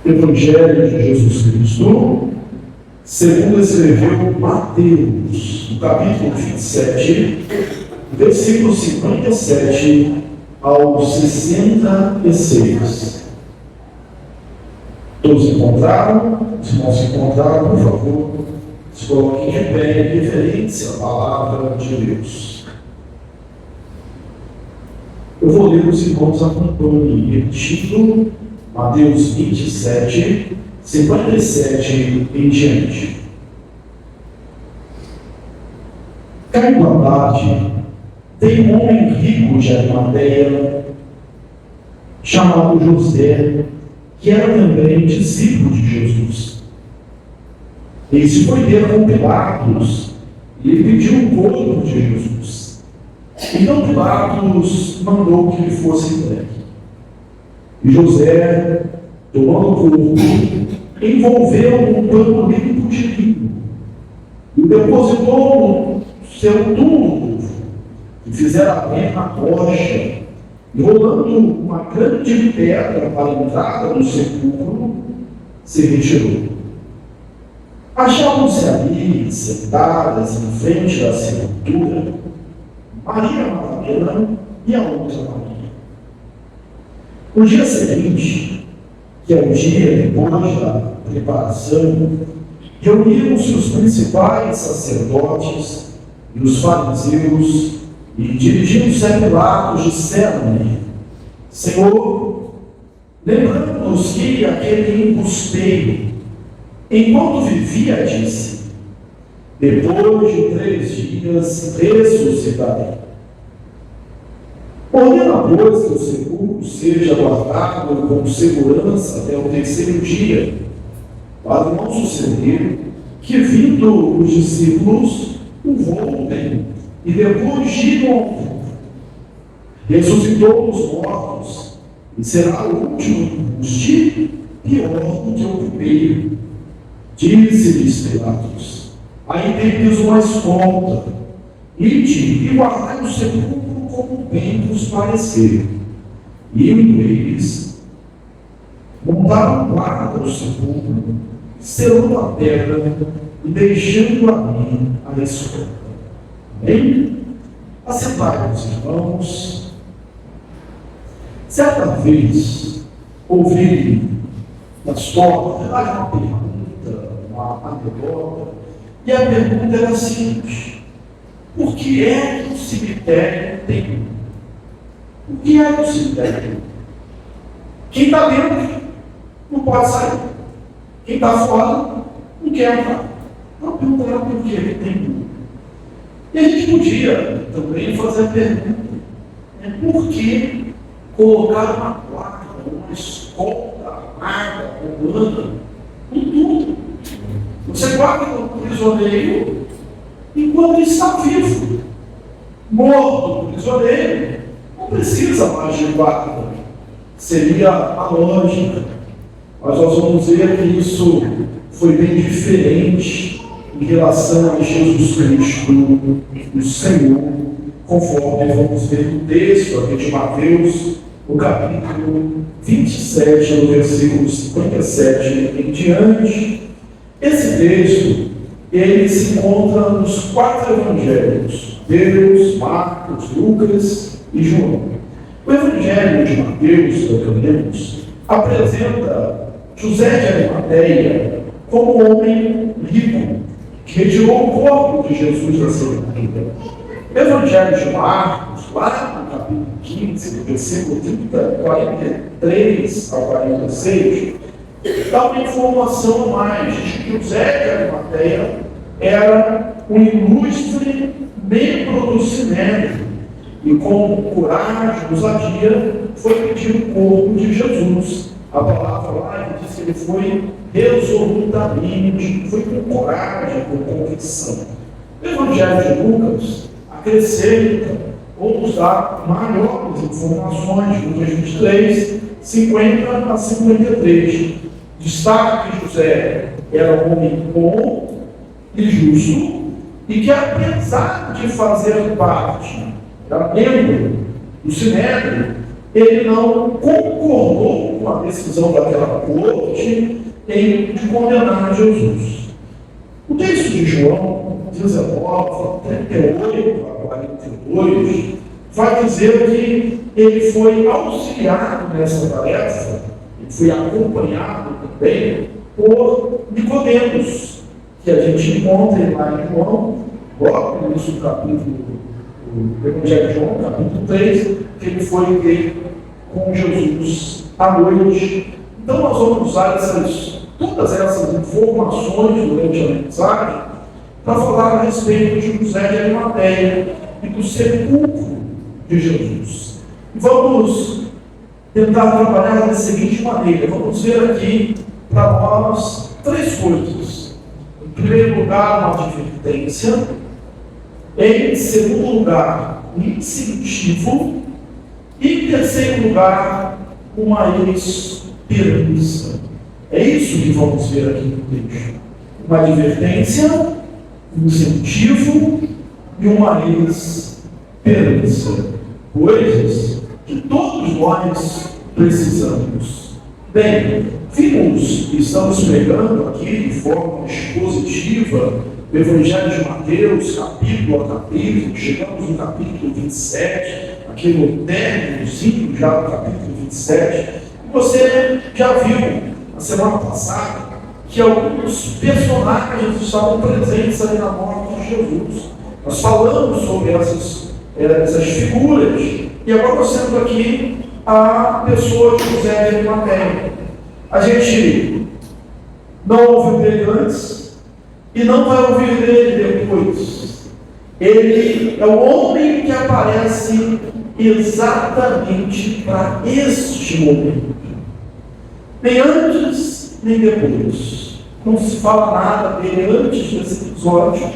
Evangelho de Jesus Cristo, segundo escreveu Mateus, no capítulo 27, versículo 57 ao 66. Todos encontraram? Se não se encontraram, por favor, se coloquem de pé em referência à palavra de Deus. Eu vou ler, os irmãos acompanhem, repetindo Mateus 27, 57 em diante. Caindo a tarde, veio um homem rico de Arimateia, chamado José, que era também discípulo de Jesus. Esse foi ter com Pilatos e lhe pediu o corpo de Jesus. Então Pilatos mandou que lhe fosse entregue. E José, tomando o corpo, envolveu num pano limpo de linho e o depositou no seu túmulo, e fizeram bem na rocha, e rolando uma grande pedra para a entrada do sepulcro, se retirou. Achavam-se ali, sentadas em frente da sepultura, Maria Madalena e a outra Maria. No dia seguinte, que é o dia depois da preparação, reuniram-se os principais sacerdotes e os fariseus e, dirigindo-se a Pilatos, disseram-lhe: Senhor, lembrando-nos que aquele embusteiro, enquanto vivia, disse: depois de 3 dias ressuscitarei. Ordena, pois, que o sepulcro seja guardado com segurança até o 3º dia, para não suceder que, vindo os discípulos, o voltem e depois digam ao povo: ressuscitou os mortos, e será o último dos dias pior do que o primeiro. Disse-lhes Pilatos: aí tendes uma escolta, ide e guardai o sepulcro como bem vos parecer. E indo eles, montaram guarda do sepulcro, selando a pedra e deixando ali a escolta. Bem, assentai-vos, irmãos. Certa vez, ouvi uma história, uma pergunta, uma anedota, e a pergunta era a seguinte: por que é que o cemitério tem luz? O que é o cemitério? Quem está dentro não pode sair. Quem está fora não quer entrar. Então a pergunta era por que ele tem luz. E a gente podia também fazer a pergunta: por que colocar uma placa, uma escolta armada, humana, em tudo? Você guarda o prisioneiro enquanto está vivo. Morto o prisioneiro, não precisa mais de guarda. Seria a lógica. Mas nós vamos ver que isso foi bem diferente em relação a Jesus Cristo, o Senhor, conforme vamos ver no texto aqui de Mateus, no capítulo 27, no versículo 57 em diante. Esse texto, ele se encontra nos 4 evangelhos: Mateus, Marcos, Lucas e João. O evangelho de Mateus, que lemos, apresenta José de Arimateia como homem rico, que retirou o corpo de Jesus da sepultura. O evangelho de Marcos, lá no capítulo 15, do versículo 43 ao 46, dá uma informação a mais de que José de Arimateia era um ilustre membro do Sinédrio e, com coragem e ousadia, foi pedir o corpo de Jesus. A palavra lá diz que ele foi resolutamente, foi com coragem, com convicção. O evangelho de Lucas acrescenta ou nos dá maiores informações. Lucas 23, 50 a 53. Destaca que José era um homem bom e justo, e que, apesar de fazer membro do Sinédrio, ele não concordou com uma decisão daquela corte de condenar Jesus. O texto de João 19, 38 a 42, vai dizer que ele foi auxiliado nessa tarefa, ele foi acompanhado também por Nicodemos, que a gente encontra lá em João, logo no início do capítulo, do Evangelho de João, capítulo 3, que ele foi ter com Jesus à noite. Então nós vamos usar todas essas informações durante a mensagem para falar a respeito de José de Arimateia e do sepulcro de Jesus. Vamos tentar trabalhar da seguinte maneira. Vamos ver aqui para nós três coisas. Em primeiro lugar, uma advertência. Em segundo lugar, um incentivo. E em terceiro lugar, uma esperança. É isso que vamos ver aqui no texto. Uma advertência, um incentivo e uma esperança. Coisas que todos nós precisamos. Bem, estamos pregando aqui de forma expositiva o Evangelho de Mateus, capítulo a capítulo, chegamos no capítulo 27, aqui no términozinho já do capítulo 27, e você já viu na semana passada que alguns personagens estavam presentes ali na morte de Jesus. Nós falamos sobre essas figuras, e agora nós temos aqui a pessoa de José de Arimateia. A gente não ouviu dele antes e não vai ouvir dele depois. Ele é o homem que aparece exatamente para este momento. Nem antes, nem depois. Não se fala nada dele antes desse episódio.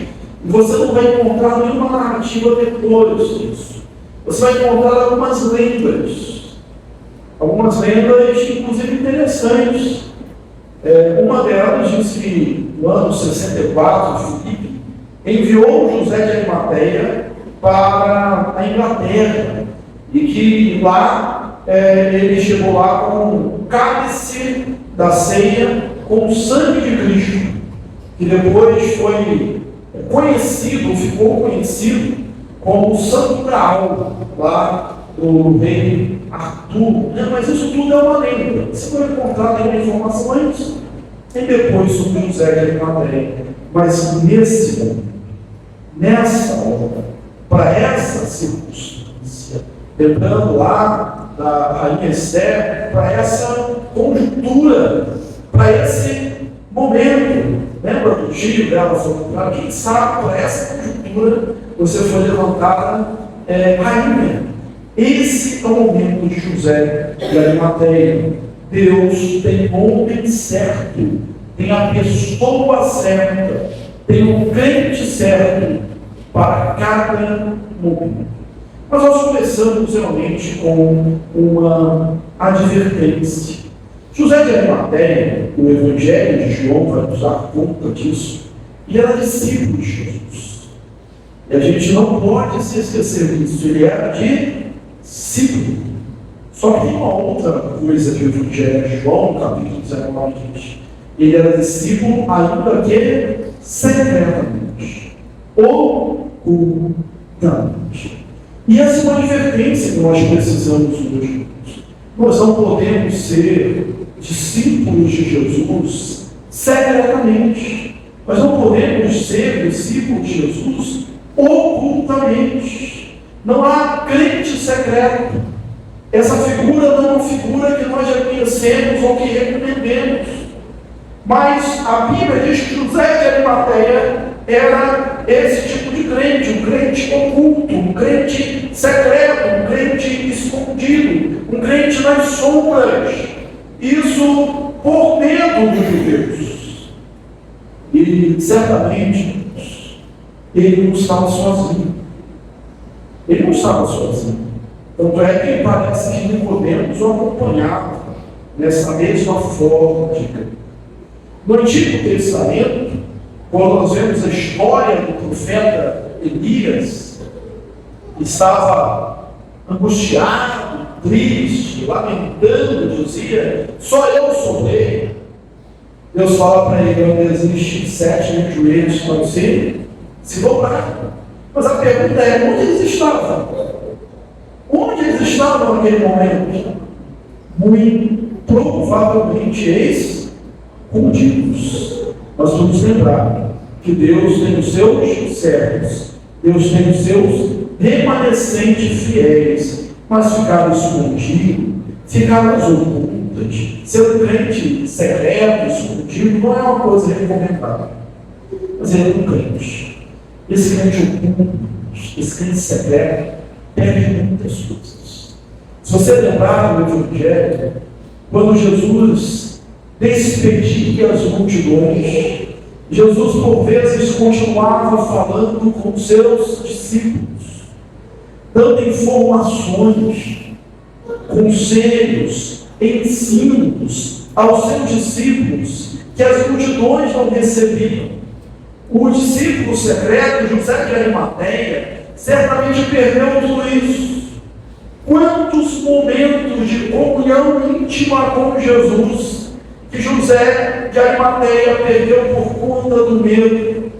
E você não vai encontrar nenhuma narrativa depois disso. Você vai encontrar algumas lendas. Algumas lendas, inclusive, interessantes. Uma delas diz que no ano 64, Filipe enviou José de Arimateia para a Inglaterra. E que lá ele chegou lá com o cálice da ceia com o sangue de Cristo. Que depois foi ficou conhecido como o Santo Graal, lá do rei Arthur. Mas isso tudo é uma lenda. Você não vai encontrar nenhuma informação antes e depois sobre José de Arimateia. Mas nesse momento, nessa hora, para essa circunstância, lembrando lá da rainha Esther, para essa conjuntura, para esse momento. Lembra do tio dela falando para quem sabe, para essa conjuntura, você foi levantada rainha. Esse é o momento de José de Arimateia. Deus tem o homem certo, tem a pessoa certa, tem o crente certo para cada momento. Mas nós começamos realmente com uma advertência. José de Arimateia, o Evangelho de João vai nos dar conta disso, e era discípulo de Jesus. E a gente não pode se esquecer disso, ele era discípulo. Só que tem uma outra coisa que o Evangelho de João, no capítulo 19, diz. Ele era discípulo ainda que secretamente, ocultamente. E essa é uma advertência que nós precisamos hoje. Nós não podemos ser discípulos de Jesus secretamente. Nós não podemos ser discípulos de Jesus ocultamente. Não há crente secreto. Essa figura não é uma figura que nós já conhecemos ou que recomendemos. Mas a Bíblia diz que José de Arimateia era esse tipo de crente, um crente oculto, um crente secreto, um crente escondido, um crente nas sombras. Isso por medo dos judeus. E certamente ele não estava sozinho. Ele não estava sozinho. Tanto é que parece que Nicodemos o acompanhava nessa mesma forma de crer. No Antigo Testamento, quando nós vemos a história do profeta Elias, que estava angustiado triste, lamentando, dizia: só eu sou rei. Deus fala para ele: não existe 7 joelhos para você se dobrar. Mas a pergunta é: onde eles estavam? Onde eles estavam naquele momento? Muito provavelmente escondidos. Nós vamos lembrar que Deus tem os seus servos, Deus tem os seus remanescentes fiéis, mas ficaram escondidos, ficaram ocultos. Ser um crente secreto, escondido, não é uma coisa recomendada. Mas ele é um crente. Esse crente oculto, esse crente secreto, perde muitas coisas. Se você lembrar do Evangelho, quando Jesus despedia as multidões, Jesus por vezes continuava falando com seus discípulos, dando informações, conselhos, ensinos aos seus discípulos que as multidões não recebiam. O discípulo secreto, José de Arimateia, certamente perdeu tudo isso. Quantos momentos de comunhão íntima com Jesus que José de Arimateia perdeu por conta do medo?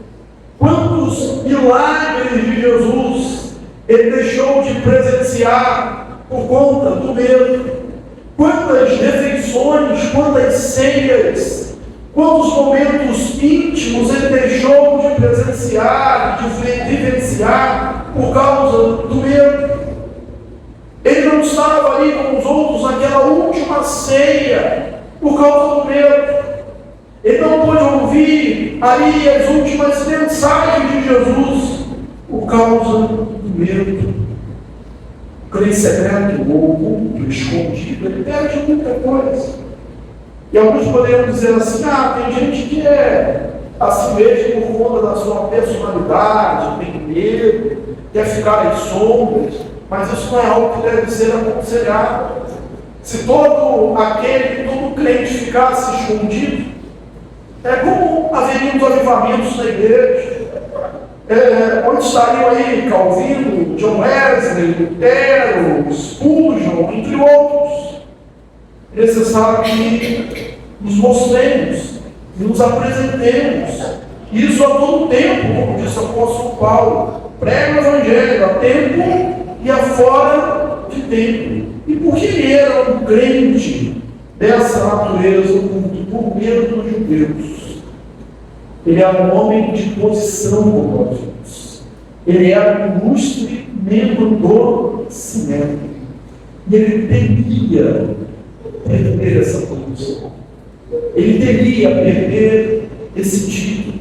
Quantos milagres de Jesus ele deixou de presenciar por conta do medo? Quantas refeições, quantas ceias, quantos momentos íntimos ele deixou de presenciar, de vivenciar por causa do medo? Ele não estava ali com os outros naquela última ceia por causa do medo. Ele não pôde ouvir ali as últimas mensagens de Jesus por causa do medo. O crente secreto, ou oculto, escondido, ele perde muita coisa. E alguns poderiam dizer assim: tem gente que é assim mesmo por conta da sua personalidade, tem medo, quer ficar às sombras, mas isso não é algo que deve ser aconselhado. Se todo crente ficasse escondido, é como haveriam os avivamentos na igreja. Onde estariam aí Calvino, John Wesley, Lutero, Spurgeon, entre outros. É necessário que nos mostremos, que nos apresentemos. Isso a todo tempo, como disse o apóstolo Paulo. Prega o Evangelho a tempo e a fora de tempo. E por que ele era um crente dessa natureza, por medo dos judeus? Ele era um homem de posição, como nós vimos. Ele era um ilustre membro do Sinédrio. E ele temia perder essa posição. Ele temia perder esse título.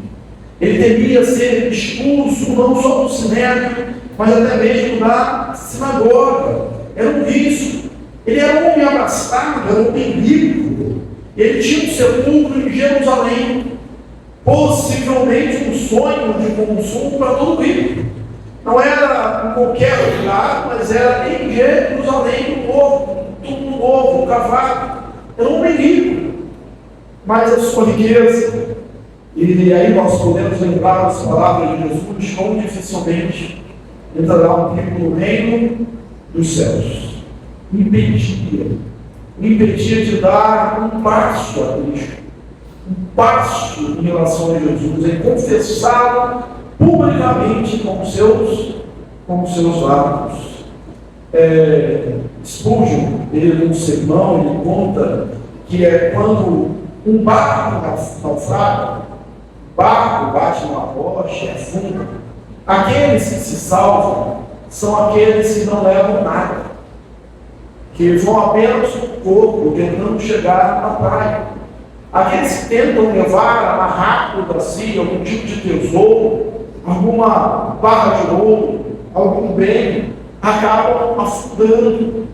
Ele temia ser expulso não só do Sinédrio, mas até mesmo da sinagoga. Era um risco. Ele era um homem abastado, era um homem rico. Ele tinha um sepulcro em Jerusalém. Possivelmente um sonho de consumo para todo rico. Não era em qualquer lugar, mas era em Jerusalém, no novo, tudo novo, cavado. Era um homem rico, mas a sua riqueza, e aí nós podemos lembrar as palavras de Jesus: como dificilmente entrará um rico no reino dos céus. Impedia de dar um passo a Cristo. Um passo em relação a Jesus. Ele confessava publicamente com seus lábios. Spurgeon, ele num sermão, ele conta que é quando um barco naufraga, o barco bate numa rocha e afunda. Aqueles que se salvam são aqueles que não levam nada, que vão apenas no corpo, tentando chegar na praia. Aqueles que tentam levar, amarrar para si algum tipo de tesouro, alguma barra de ouro, algum bem, acabam afundando.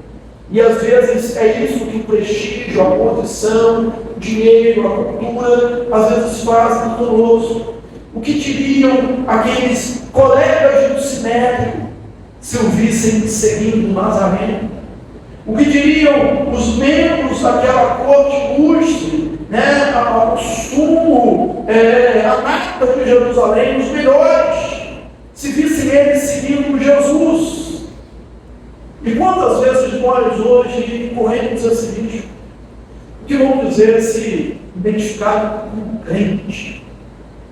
E às vezes é isso que o prestígio, a posição, o dinheiro, a cultura, às vezes fazem conosco. O que diriam aqueles colegas do Sinédrio se o vissem seguindo Nazareno? O que diriam os membros daquela corte ilustre, o sumo, a nata de Jerusalém, os melhores, se vissem eles seguindo Jesus? E quantas vezes nós hoje dizer o seguinte: o que vão dizer é se identificar como crente?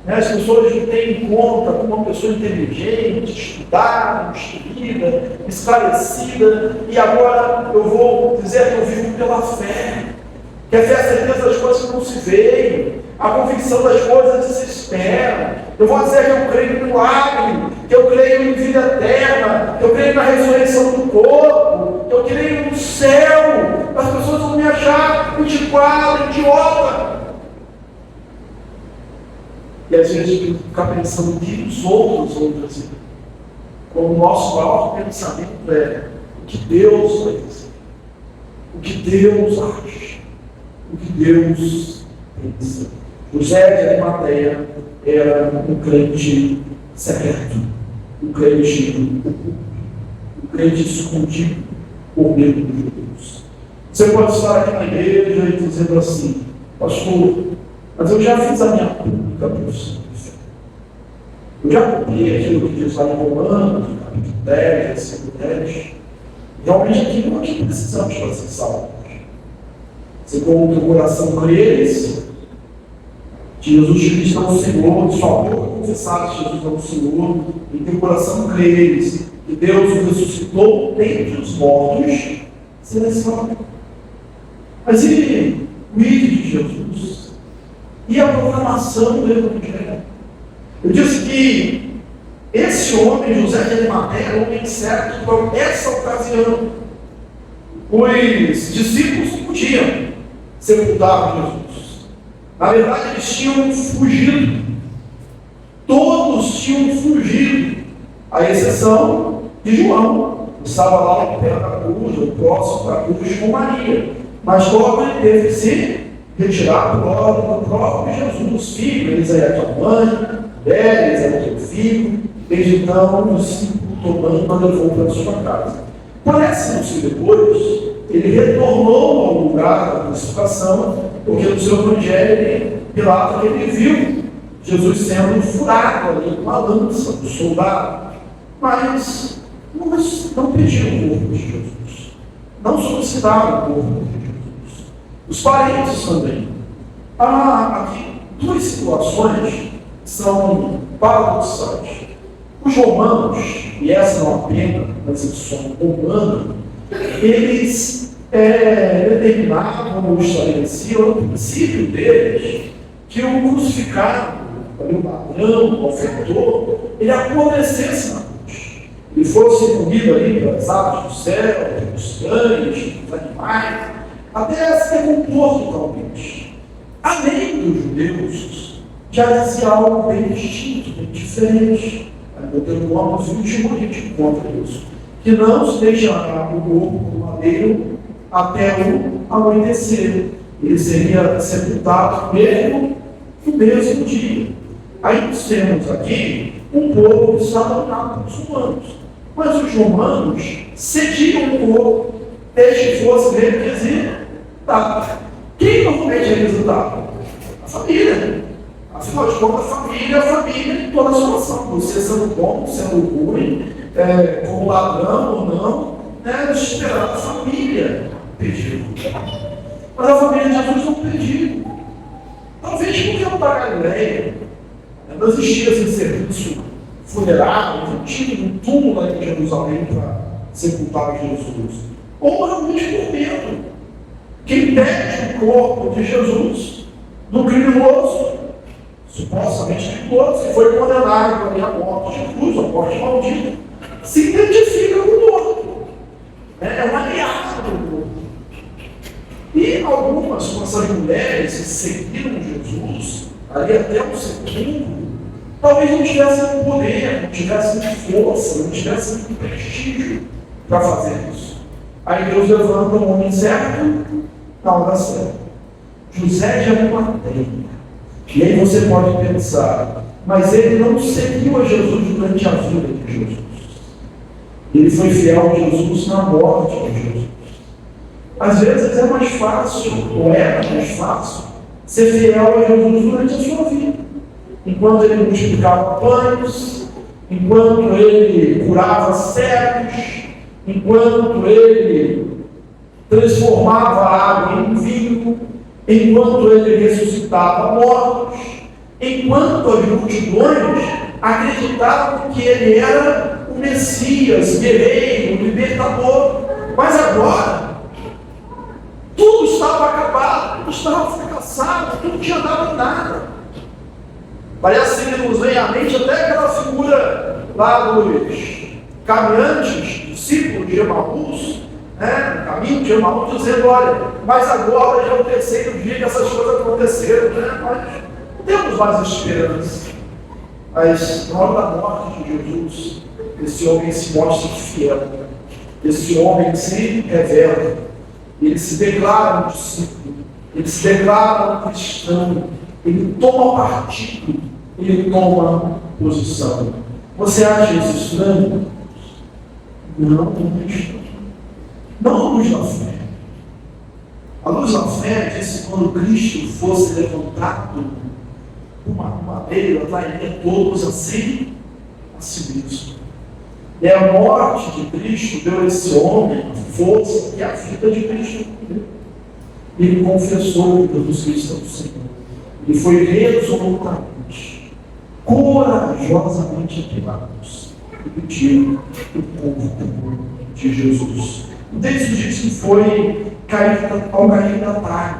As pessoas que têm em conta como uma pessoa inteligente, estudada, instruída, esclarecida, e agora eu vou dizer que eu vivo pela fé, que a fé é a certeza das coisas que não se veem, a convicção das coisas que se esperam. Eu vou dizer que eu creio no milagre, que eu creio em vida eterna, que eu creio na ressurreição do corpo, que eu creio no céu. As pessoas vão me achar antiquado, idiota. E às vezes eu ficar pensando o que os outros vão dizer. Como o nosso maior pensamento é o que Deus vai dizer, o que Deus acha, o que Deus pensa. José de Arimateia era um crente secreto, um crente oculto, um crente escondido por medo dos judeus. Você pode estar aqui na igreja e dizendo assim: pastor, mas eu já fiz a minha pública profissão de fé. Eu já cumpri aquilo que diz lá em Romanos, capítulo 10, versículo 10. Realmente aqui nós precisamos para ser salvos. Você com o teu coração creres que Jesus Cristo é o Senhor, de sua boca confessar que Jesus é o Senhor, e teu coração creres que Deus o ressuscitou dentre os mortos, será salvo. Mas e o ídolo de Jesus? E a proclamação do Evangelho? Eu disse que esse homem, José de Arimateia, era o homem certo para essa ocasião. Os discípulos não podiam sepultar Jesus. Na verdade, eles tinham fugido. Todos tinham fugido, à exceção de João, que estava lá no pé da cruz, ou próximo da cruz, com Maria. Mas logo ele teve que se retirar por ordem do próprio Jesus. Filho, eles aí a tua mãe, mulher, eles aí o teu filho. Desde então, o discípulo tomando levou para a sua casa. Parece-nos que depois ele retornou ao lugar da crucificação, porque no seu evangelho, Pilato, ele viu Jesus sendo furado ali com uma lança do soldado. Mas não pediu o corpo de Jesus. Não solicitaram o corpo de Jesus. Os parentes também. Há aqui duas situações são paradoxais. Os romanos, e essa não é apenas uma exceção romana, eles determinavam ou estabeleciam o princípio deles que o crucificado, o ladrão, o malfeitor, ele apodrecesse na cruz. Ele fosse comido ali pelas aves do céu, pelos cães, pelos animais, até se decompor totalmente. A lei dos judeus já dizia algo bem distinto, bem diferente. Deuteronômio 21 a gente encontra isso. Que não se deixará o corpo do madeiro até o amanhecer. Ele seria sepultado mesmo no mesmo dia. Aí nós temos aqui um povo que está dominado pelos romanos. Mas os romanos cediam o corpo, desde que fosse requisitado. Quem normalmente é requisitado? A família. Afinal de contas, a família em toda a situação. Você sendo bom, sendo ruim, como ladrão ou não, esperar a família pedir. Mas a família de Jesus não pediu. Talvez porque não para a Galileia. Não existia esse serviço funerário, não tinha um túmulo lá em Jerusalém para sepultar Jesus. Ou realmente por medo. Quem pede o corpo de Jesus do criminoso, supostamente criminoso, que foi condenado à morte de cruz, a morte maldita, se identifica com o morto. É uma aliança do morto. E algumas, como essas mulheres que seguiram Jesus, ali até o sepulcro, talvez não tivessem poder, não tivessem força, não tivessem prestígio para fazer isso. Aí Deus levanta um homem certo na hora certa. José de Arimateia. E aí você pode pensar, mas ele não seguiu a Jesus durante a vida de Jesus. Ele foi fiel a Jesus na morte de Jesus. Às vezes é mais fácil, ou era mais fácil, ser fiel a Jesus durante a sua vida. Enquanto ele multiplicava pães, enquanto ele curava cegos, enquanto ele transformava a água em vinho, enquanto ele ressuscitava mortos, enquanto as multidões acreditavam que ele era o Messias, guerreiro, libertador. Mas agora, tudo estava acabado, tudo estava fracassado, tudo tinha dado nada. Parece que nos vem à mente até aquela figura lá dos caminhantes, discípulos de Emaús, né? No caminho de Emaús, dizendo: olha, mas agora já é o terceiro dia que essas coisas aconteceram, né? Nós não temos mais esperança. Mas na hora da morte de Jesus, esse homem se mostra fiel, esse homem se revela, ele se declara um discípulo, ele se declara um cristão, ele toma partido, ele toma posição. Você acha isso estranho? Não, não é estranho. Não a luz da fé. A luz da fé diz que quando Cristo fosse levantado uma madeira, trairia todos assim a si mesmo. E a morte de Cristo deu a esse homem a força e a vida de Cristo. Ele confessou que Jesus Cristo é o Senhor. Ele foi resolutamente, corajosamente a Pilatos e pediu o povo de Jesus. O texto diz que foi ao cair da tarde.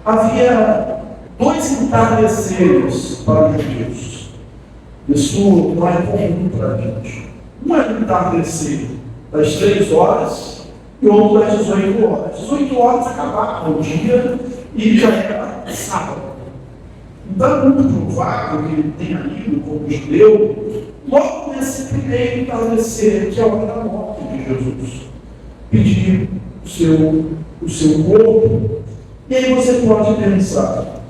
Havia 2 entardeceres para os judeus. Isso não é comum para a gente. Um é o entardecer das 3 horas e outro das 18 horas. 18 horas acabava o dia e já era sábado. Então é muito provável que ele tenha ido como judeu logo nesse primeiro entardecer, que é a hora da morte de Jesus, pedir o seu corpo. E aí você pode pensar: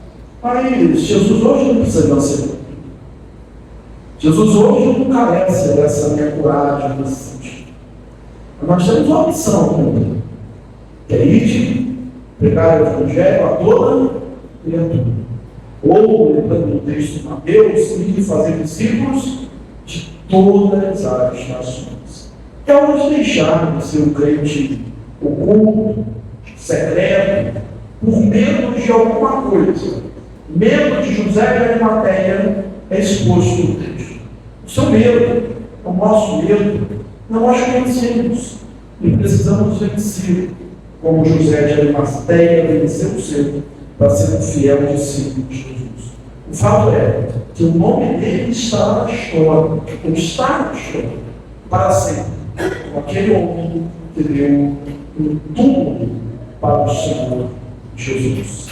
mas Jesus hoje não precisa ser. Jesus hoje não carece dessa minha coragem, desse sentido. Nós temos uma missão, que é ir de pregar o Evangelho a toda criatura. Ou, lembrando do texto de Mateus, e fazer discípulos de todas as nações. É hora de deixar de ser um crente oculto, secreto, por medo de alguma coisa. Medo de José de Arimateia é exposto no texto. O seu medo, o nosso medo, nós conhecemos e precisamos vencer, como José de Arimateia venceu o seu, para ser um fiel discípulo de Jesus. O fato é que o nome dele está na história, ou está na história, para sempre, com aquele homem que deu um túmulo para o Senhor Jesus.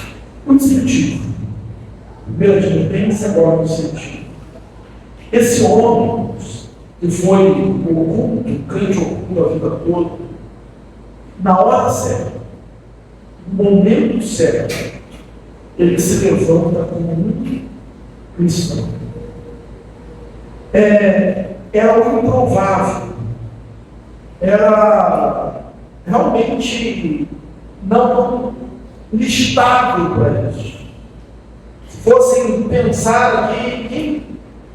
Um incentivo. Primeiro de repente, agora um incentivo. Esse homem, que foi oculto, crente oculto a vida toda, na hora certa, no momento certo, ele se levanta como um cristão. Era algo improvável. Era realmente não listável para eles. Se fossem pensar aqui, quem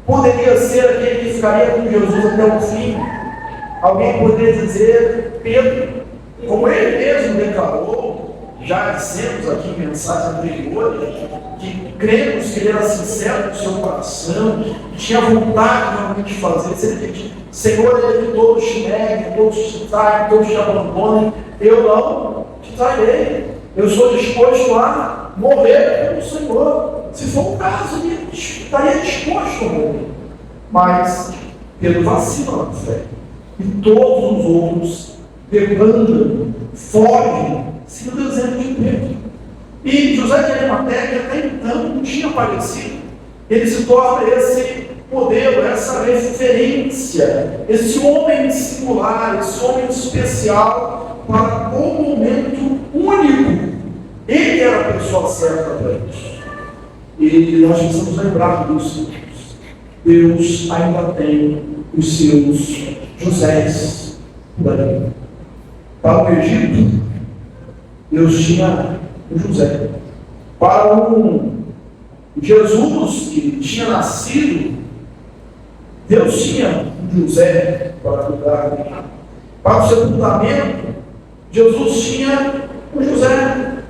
poderia ser aquele que ficaria com Jesus até o fim? Alguém poderia dizer: Pedro, como ele mesmo declarou, já dissemos aqui em mensagens anteriores, que cremos que ele era sincero no seu coração, tinha vontade realmente de fazer. Se ele diz: Senhor, ele que todos te neguem, todos te traem, todos te abandonem, eu não te trairei. Eu sou disposto a morrer pelo Senhor. Se for o caso, ele estaria disposto a morrer. Mas Pedro vacila na fé. E todos os outros debandam, fogem, seguindo o exemplo de Pedro. E José de Arimateia, que até então não tinha aparecido, ele se torna esse modelo, essa referência, esse homem singular, esse homem especial para um momento único. Ele era a pessoa certa para isso. E nós precisamos lembrar disso. Deus ainda tem os seus Josés por aí. Para o Egito, Deus tinha o José. Para um Jesus que tinha nascido, Deus tinha um José para cuidar dele. Para o sepultamento, Jesus tinha o José.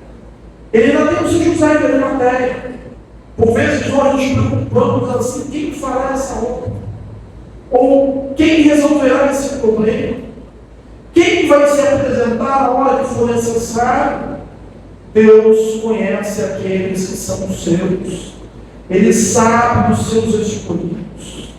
Ele ainda tem o seu José de Arimateia. Por vezes nós nos preocupamos assim, quem fará essa obra? Ou quem resolverá esse problema? Quem vai se apresentar na hora que for necessário? Deus conhece aqueles que são os seus. Ele sabe dos seus escolhidos.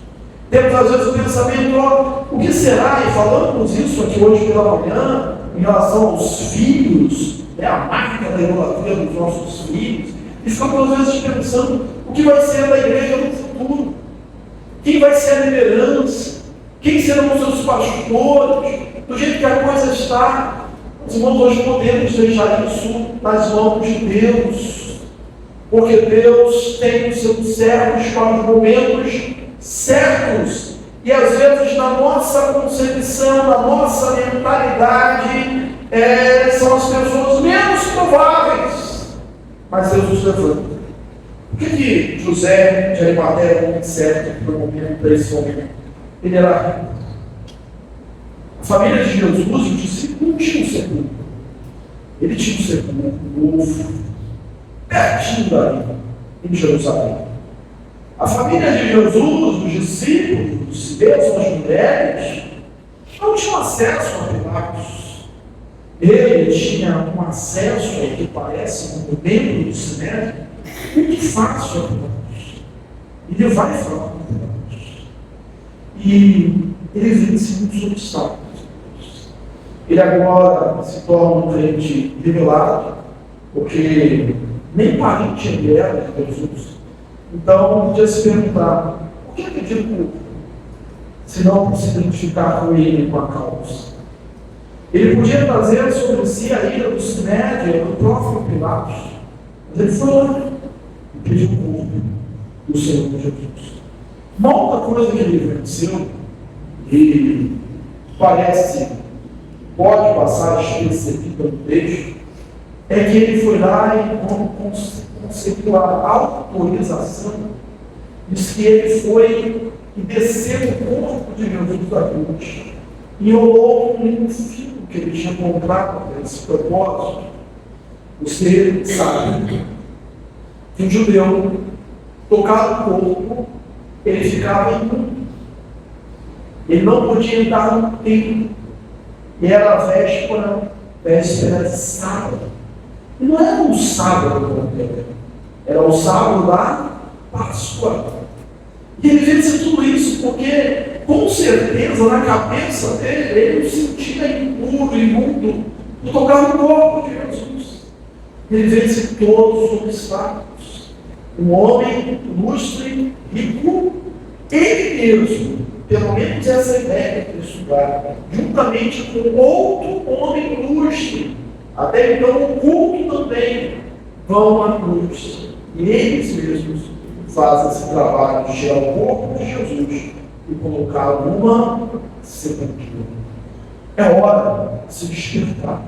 Temos às vezes o pensamento, o que será? E falamos isso aqui hoje pela manhã, em relação aos filhos, a marca da idolatria dos nossos filhos. E ficamos às vezes pensando, o que vai ser da igreja no futuro? Quem vai ser a liderança? Quem serão os seus pastores? Do jeito que a coisa está, os irmãos, hoje podemos deixar isso nas mãos de Deus. Porque Deus tem os seus servos para os momentos certos. E às vezes na nossa concepção, na nossa mentalidade, são as pessoas menos prováveis. Mas Deus os levanta. Por que José de Arimateia era um homem certo para o momento, para esse momento? Ele era rico. A família de Jesus, o discípulo, não tinha um sepulcro. Ele tinha um sepulcro novo, pertinho dali, em Jerusalém. A família de Jesus, os discípulos, os judeus, as mulheres, não tinham acesso a Pilatos. Ele tinha um acesso ao que parece um membro do Sinédrio muito fácil a Pilatos. Ele vai falar com Pilatos. E ele vence muitos obstáculos. Ele agora se torna um crente revelado, porque nem parente ele era de Jesus. Então, podia se perguntar, por que ele pediu se não se identificar com ele e com a causa? Ele podia trazer sobre si a ira do Sinédrio, do próprio Pilatos, mas ele foi lá e pediu o corpo do Senhor Jesus. Uma outra coisa que ele venceu, e pode passar despercebida no texto, é que ele foi lá e conseguiu a autorização, diz que ele foi e desceu o corpo de Jesus da cruz, enrolou um fio que ele tinha comprado para esse propósito. Você sabe que um judeu, tocado no corpo, ele ficava imundo. Ele não podia entrar no templo. E era a véspera de sábado. E não era um sábado, era o sábado da Páscoa. E ele vence tudo isso porque, com certeza, na cabeça dele, ele não sentia impuro, imundo, por tocar no corpo de Jesus. Ele vence todos os obstáculos. Um homem ilustre, rico, ele mesmo, pelo menos essa ideia que ele estudar, juntamente com outro homem ilustre, até então o culto também, vão à cruz. E eles mesmos fazem esse trabalho de tirar o corpo de Jesus e colocá-lo numa sepultura. É hora de se despertar.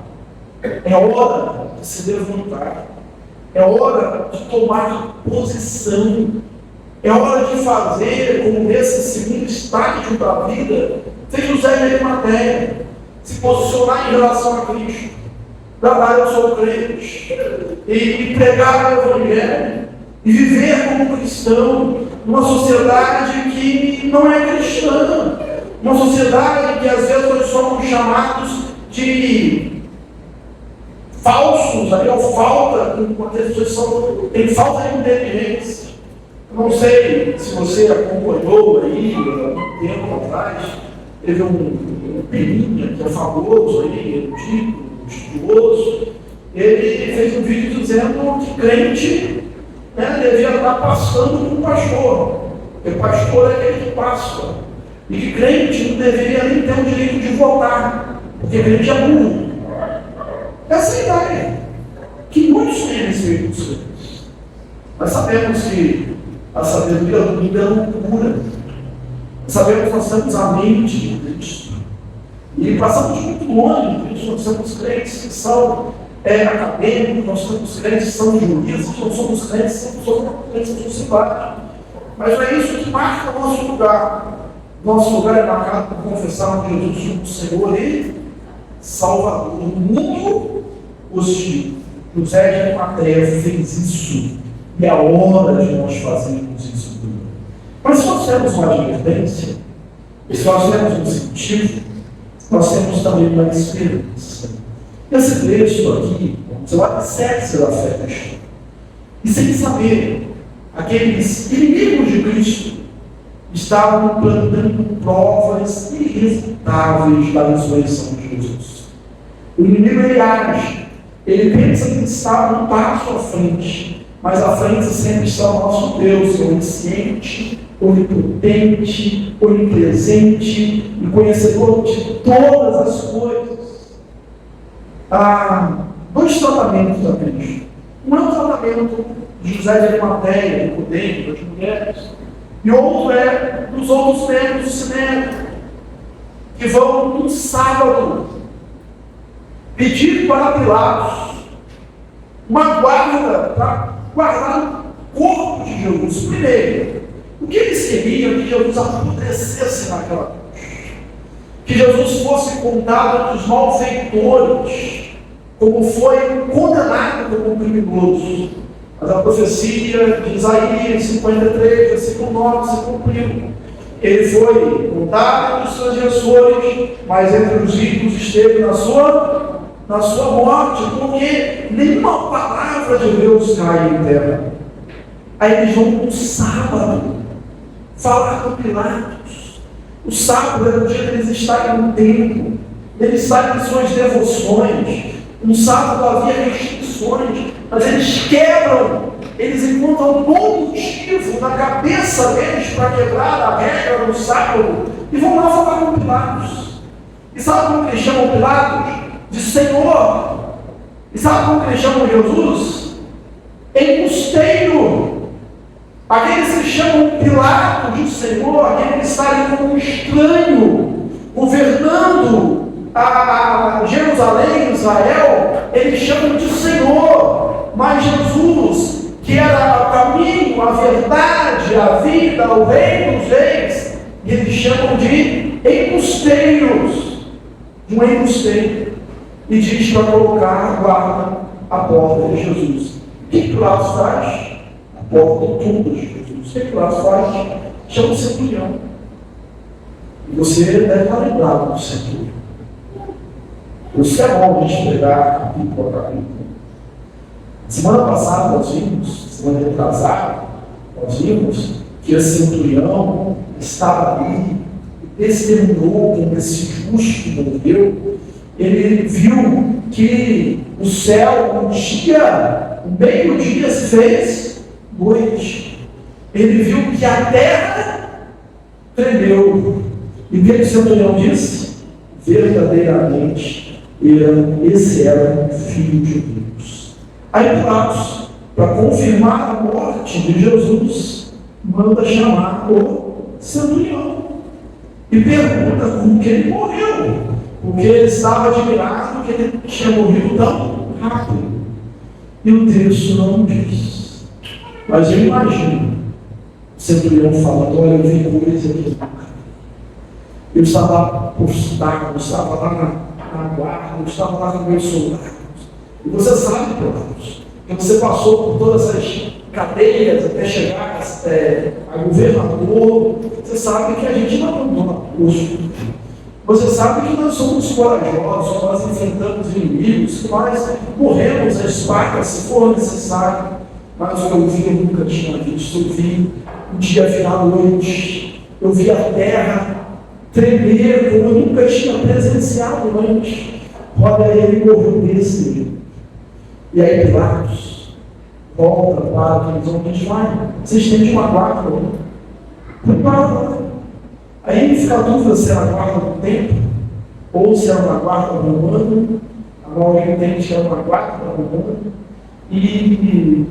É hora de se levantar. É hora de tomar posição. É hora de fazer, como nesse segundo estágio da vida, fez José de Arimateia, se posicionar em relação a Cristo. Trabalhar, eu sou crente, e pregar o Evangelho, e viver como cristão, numa sociedade que não é cristã, uma sociedade que às vezes nós somos chamados de falsos, ou falta, quando as pessoas têm falta de inteligência. Não sei se você acompanhou aí, há um tempo atrás, teve um Peninha, que é famoso aí, erudito, estudioso. Ele fez um vídeo dizendo que crente devia estar passando com o pastor, porque o pastor é aquele que passa, e que crente não deveria nem ter o direito de votar, porque crente é burro. Essa é a ideia que muitos têm a respeito dos crentes. Nós sabemos que a sabedoria do mundo é loucura. Sabemos que nós temos a mente de Cristo. E passamos muito longe disso. Nós temos crentes que são acadêmicos, nós temos crentes que são juízes, nós somos crentes que são simpáticos. Mas não é isso que marca o nosso lugar. Nosso lugar é marcado por confessar Jesus como Senhor e Salvador do mundo hostil. José de Arimateia fez isso, e é hora de nós fazermos isso também. Mas se nós temos uma advertência, e se nós temos um incentivo, nós temos também uma esperança. Esse texto aqui é o alicerce da fé cristã. E sem saber, aqueles inimigos de Cristo estavam plantando provas irrefutáveis da ressurreição de Jesus. O inimigo, ele age, ele pensa que está um passo à frente, mas à frente sempre está o nosso Deus, onisciente, onipotente, onipresente e conhecedor de todas as coisas. Há dois tratamentos da Cristo. Um é o tratamento de José de Arimateia, do Nicodemo, das mulheres, e outro é dos outros membros do Sinédrio, que vão num sábado pedir para Pilatos uma guarda para guardar o corpo de Jesus. Primeiro, o que eles queriam? Que Jesus apodrecesse naquela cruz, que Jesus fosse contado entre os malfeitores, como foi condenado como criminoso. Mas a profecia de Isaías 53, versículo 9, se cumpriu. Ele foi contado entre os transgressores, mas entre os ricos esteve na sua morte, porque nenhuma palavra de Deus cai em terra. Aí eles vão no sábado falar com Pilatos. O sábado era o dia que eles estarem no templo, eles saem de suas devoções. No sábado havia restrições, mas eles quebram, eles encontram um bom motivo na cabeça deles para quebrar a regra do sábado e vão lá falar com Pilatos. E sabe como eles chamam Pilatos? De Senhor. E sabe como eles chamam Jesus? Embusteiro. Aqueles que chamam Pilatos de Senhor, aquele que está ali como um estranho, governando a Jerusalém, Israel, eles chamam de Senhor. Mas Jesus, que era o caminho, a verdade, a vida, o rei dos reis, eles chamam de embusteiros, de um embusteiro, e diz para colocar guarda à porta de Jesus. O que Pilatos faz? A porta do túmulo de Jesus. O que Pilatos faz? Chama o centurião. E você deve estar lembrado do centurião. Isso é bom a gente pegar capítulo a capítulo. Semana passada nós vimos, semana retrasada, nós vimos que esse centurião estava ali e testemunhou como esse justo morreu. Ele viu que o céu, um meio-dia se fez noite. Ele viu que a terra tremeu. E o que o centurião disse? Verdadeiramente, esse era o Filho de Deus. Aí Pilatos, para confirmar a morte de Jesus, manda chamar o centurião e pergunta como que ele morreu, porque ele estava admirado que ele tinha morrido tão rápido. E o texto não diz, mas eu imagino o centurião falando: olha, eu vi coisa aqui. Eu estava postado, eu estava lá na guarda, eu estava lá com meus soldados. E você sabe, Pilatos, que você passou por todas essas cadeias até chegar a governador. Você sabe que a gente não abandona posto. Você sabe que nós somos corajosos, que nós enfrentamos inimigos, que nós morremos a espada se for necessário. Mas o que eu vi eu nunca tinha visto. Eu vi o dia virar noite, eu vi a terra tremer como eu nunca tinha presenciado antes. Olha, ele morreu desse jeito. E aí Pilatos volta para aqueles homens: vai, vocês têm de uma guarda, prepara. Aí fica a dúvida se era a guarda do templo ou se era uma guarda romana. Agora alguém entende que era uma guarda romana. E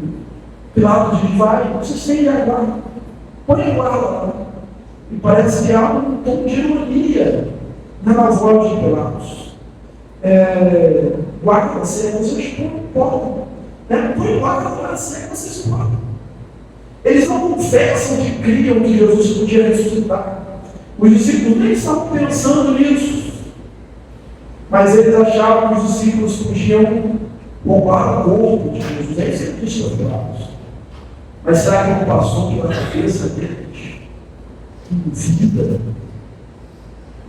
Pilatos diz: vai, vocês têm de a guarda, põe a guarda lá. E parece que há um tom de ironia na voz de Pilatos. Guarda, vocês podem. Põe guarda lá, vocês podem. Eles não confessam que criam que Jesus podia ressuscitar. Os discípulos nem estavam pensando nisso. Mas eles achavam que os discípulos podiam roubar o corpo de Jesus. É isso que eles falavam. Mas será que não passou pela cabeça deles? Duvida.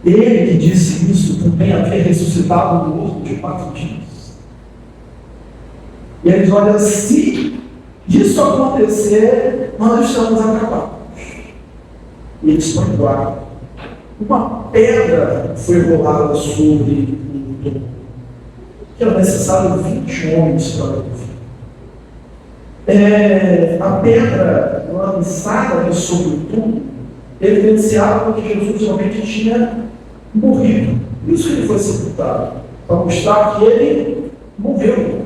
Ele que disse isso também havia ressuscitado o morto de 4 dias. E eles olham, se isso acontecer, nós estamos acabados. E eles põem guarda. Uma pedra foi rolada sobre o túmulo, que era necessário 20 homens para ouvir. A pedra lançada sobre o túmulo evidenciava que Jesus realmente tinha morrido. Por isso que ele foi sepultado, para mostrar que ele morreu.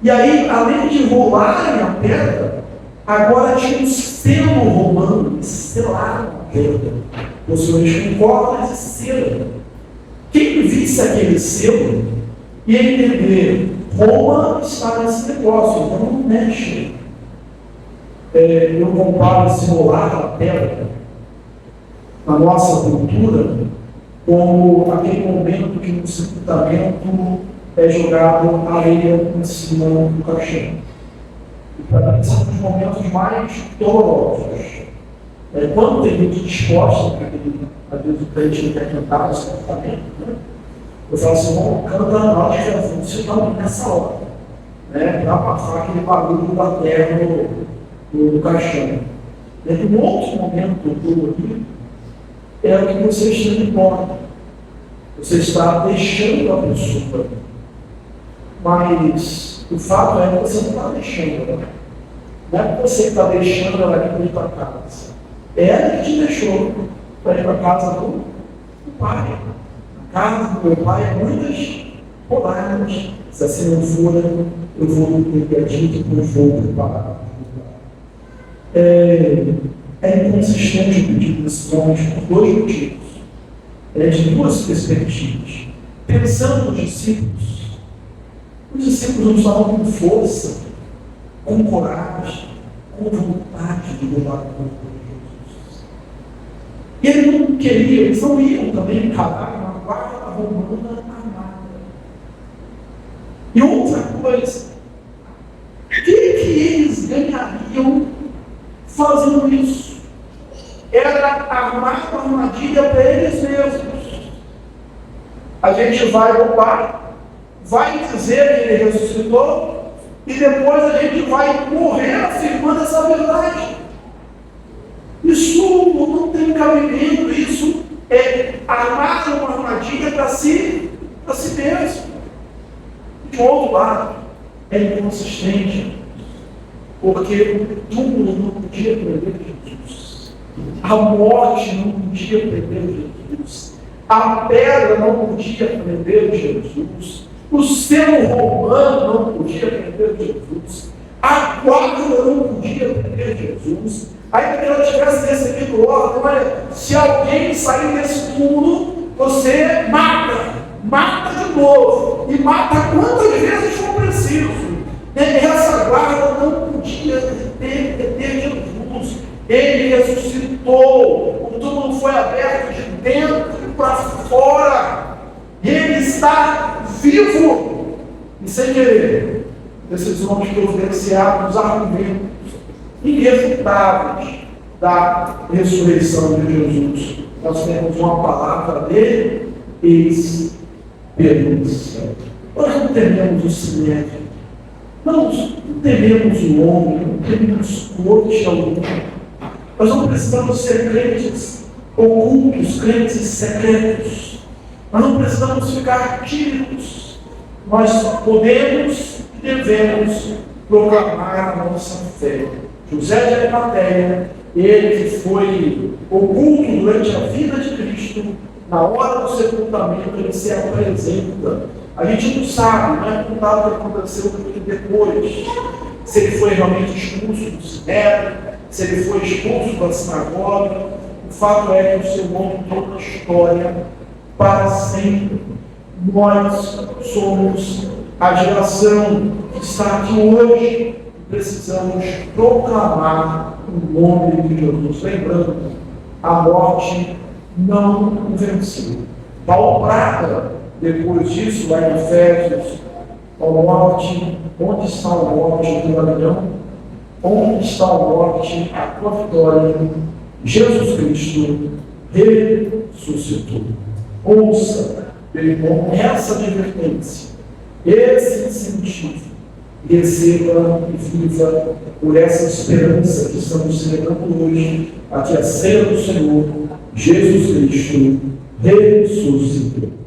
E aí, além de rolarem a pedra, agora tinha um selo romano que selaram a pedra. Os senhores com cordas e selo. Quem visse aquele selo ia entender: Roma está nesse negócio, então não mexe. Eu comparo esse rolar a pedra na nossa cultura como aquele momento que no sepultamento é jogado areia em cima do caixão. E para mim são os momentos mais dolorosos. Quando tem gente disposta, às vezes o crente não quer cantar no sepultamento, né? Eu falo assim: vamos cantar nós que Jesus está nessa hora, né? Para passar aquele barulho da terra no caixão. Um outro momento dolorido é o que você está indo embora. Você está deixando a pessoa. Mas o fato é que você não está deixando ela. Não é que você está deixando ela aqui para ir para casa. É ela que te deixou para ir para a casa do pai. A casa do meu pai é muitas rodadas. Se assim não for, eu vou impedir que eu vou preparar. É inconsistente o pedido desses homens por 2 motivos. De 2 perspectivas. Pensando nos discípulos, os discípulos não estavam com força, com coragem, com vontade de levar o corpo de Jesus. E eles não queriam, eles não iam também encarar uma guarda romana armada. E outra coisa, o que eles ganhariam fazendo isso? Era armar uma armadilha para eles mesmos. A gente vai roubar, vai dizer que ele ressuscitou, e depois a gente vai morrer afirmando essa verdade. Isso não tem cabimento, isso é armar uma armadilha para si mesmo. De outro lado, é inconsistente, porque o túmulo não podia prender Jesus. A morte não podia prender Jesus. A pedra não podia prender Jesus. O selo romano não podia prender Jesus. A guarda não podia prender Jesus. Ainda que ela tivesse recebido ordem: olha, se alguém sair desse túmulo, você mata de novo, e mata quantas vezes for preciso. Essa guarda não podia deter Jesus. Ele ressuscitou. O túmulo foi aberto de dentro para fora. Ele está vivo. E sem querer, esses homens providenciaram os argumentos irrefutáveis da ressurreição de Jesus. Nós temos uma palavra dele: esperança. Nós não tememos o sinédrio, não tememos o homem, não tememos corte alguma. Nós não precisamos ser crentes ocultos, crentes secretos. Nós não precisamos ficar tímidos. Nós podemos e devemos proclamar a nossa fé. José de Arimateia, ele que foi oculto durante a vida de Cristo, na hora do sepultamento, ele se apresenta. A gente não sabe, não é contado o que aconteceu depois. Se ele foi realmente expulso do sinédrio, se ele foi expulso da sinagoga. O fato é que o seu nome entrou na história para sempre. Nós somos a geração que está aqui hoje. Precisamos proclamar o nome de Jesus. Lembrando, a morte não o venceu. Paulo Prata, Depois disso, lá em Efésios, ao norte, onde está o norte do ladrão? Onde está o norte, a tua vitória? Jesus Cristo ressuscitou. Ouça, meu irmão, essa advertência, esse incentivo, receba e viva por essa esperança que estamos celebrando hoje, aqui a ceia do Senhor, Jesus Cristo ressuscitou.